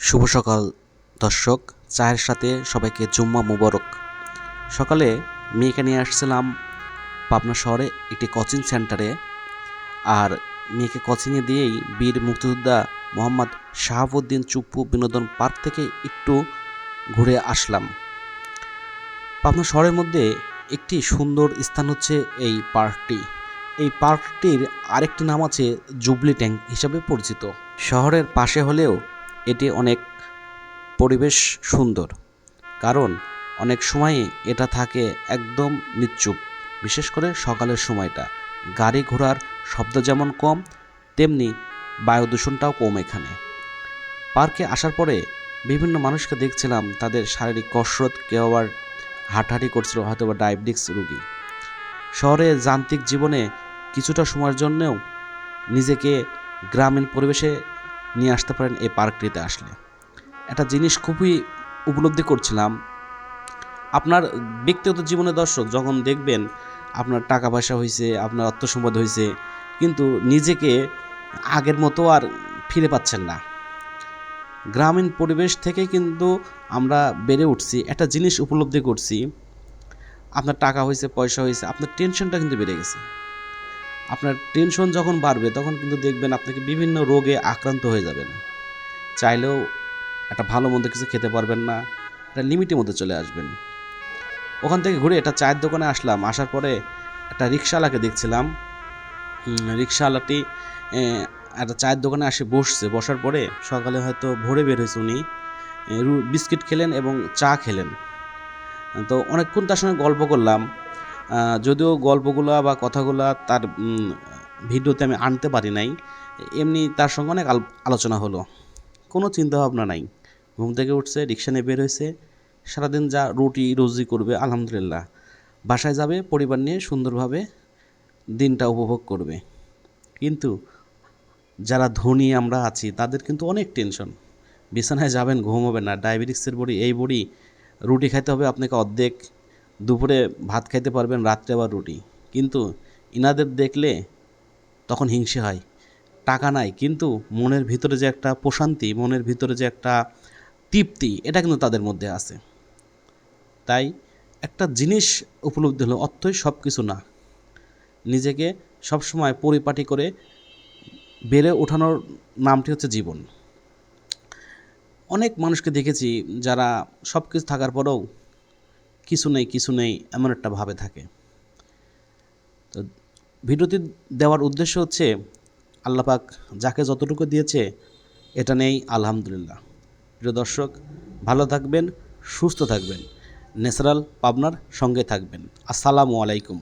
শুভ সকাল দর্শক, চায়ের সাথে সবাইকে জুম্মা মুবারক। সকালে মেয়েকে নিয়ে আসছিলাম পাবনা শহরে একটি কোচিং সেন্টারে। আর মেয়েকে কোচিংয়ে দিয়েই বীর মুক্তিযোদ্ধা মোহাম্মদ শাহাবুদ্দিন চুপ্পু বিনোদন পার্ক থেকে একটু ঘুরে আসলাম। পাবনা শহরের মধ্যে একটি সুন্দর স্থান হচ্ছে এই পার্কটি। এই পার্কটির আরেকটি নাম আছে জুবলি ট্যাঙ্ক হিসাবে পরিচিত। শহরের পাশে হলেও এটি অনেক পরিবেশ সুন্দর, কারণ অনেক সময়ই এটা থাকে একদম নিশ্চুপ। বিশেষ করে সকালের সময়টা গাড়ি ঘোড়ার শব্দ যেমন কম, তেমনি বায়ু দূষণটাও কম এখানে। পার্কে আসার পরে বিভিন্ন মানুষকে দেখছিলাম তাদের শারীরিক কসরত, কেউ আবার হাঁটাহাঁটি করছিল, হয়তো বা ডায়াবেটিক্স রোগী। শহরে যান্ত্রিক জীবনে কিছুটা সময়ের জন্যেও নিজেকে গ্রামীণ পরিবেশে নিয়ে আসতে পারেন এই পার্কটিতে আসলে। একটা জিনিস খুবই উপলব্ধি করছিলাম, আপনার ব্যক্তিগত জীবনে দর্শক যখন দেখবেন আপনার টাকা পয়সা হয়েছে, আপনার অর্থ সম্পদ হয়েছে, কিন্তু নিজেকে আগের মতো আর ফিরে পাচ্ছেন না। গ্রামীণ পরিবেশ থেকে কিন্তু আমরা বেড়ে উঠছি, একটা জিনিস উপলব্ধি করছি, আপনার টাকা হয়েছে, পয়সা হয়েছে, আপনার টেনশনটা কিন্তু বেড়ে গেছে। আপনার টেনশন যখন বাড়বে তখন কিন্তু দেখবেন আপনাকে বিভিন্ন রোগে আক্রান্ত হয়ে যাবেন। চাইলেও একটা ভালো মন্দ কিছু খেতে পারবেন না, একটা লিমিটের মধ্যে চলে আসবেন। ওখান থেকে ঘুরে একটা চায়ের দোকানে আসলাম। আসার পরে একটা রিক্সাওয়ালাকে দেখছিলাম। রিক্সাওয়ালাটি একটা চায়ের দোকানে আসে বসছে। বসার পরে সকালে হয়তো ভোরে বের হয়েছে উনি, বিস্কিট খেলেন এবং চা খেলেন। তো অনেকক্ষণ তার সঙ্গে গল্প করলাম। যদিও গল্পগুলা বা কথাগুলা তার ভিডিওতে আমি আনতে পারি নাই, এমনি তার সঙ্গে অনেক আলোচনা হলো। কোনো চিন্তাভাবনা নাই, ঘুম থেকে উঠছে, রিক্সা নিয়ে বের হয়েছে, সারাদিন যা রুটি রুজি করবে আলহামদুলিল্লাহ, বাসায় যাবে, পরিবার নিয়ে সুন্দরভাবে দিনটা উপভোগ করবে। কিন্তু যারা ধনী আমরা আছি তাদের কিন্তু অনেক টেনশন। বিছানায় যাবেন, ঘুম হবে না, ডায়াবেটিক্সের বড়ি, এই বড়ি, রুটি খাইতে হবে আপনাকে অর্ধেক, দুপুরে ভাত খাইতে পারবেন, রাত্রে আবার রুটি। কিন্তু ইনাদের দেখলে তখন হিংসে হয়। টাকা নাই, কিন্তু মনের ভিতরে যে একটা প্রশান্তি, মনের ভিতরে যে একটা তৃপ্তি, এটা কিন্তু তাদের মধ্যে আছে। তাই একটা জিনিস উপলব্ধি হলো, অর্থই সব কিছু না। নিজেকে সবসময় পরিপাটি করে বেড়ে ওঠানোর নামটি হচ্ছে জীবন। অনেক মানুষকে দেখেছি যারা সব কিছু থাকার পরেও কিছু নেই কিছু নেই এমন একটা ভাবে থাকে। তো ভিডিওটি দেওয়ার উদ্দেশ্য হচ্ছে, আল্লাহ পাক যাকে যতটুকু দিয়েছে এটা নেই আলহামদুলিল্লাহ। প্রিয় দর্শক, ভালো থাকবেন, সুস্থ থাকবেন, ন্যাচারাল পাবনার সঙ্গে থাকবেন। আসসালামু আলাইকুম।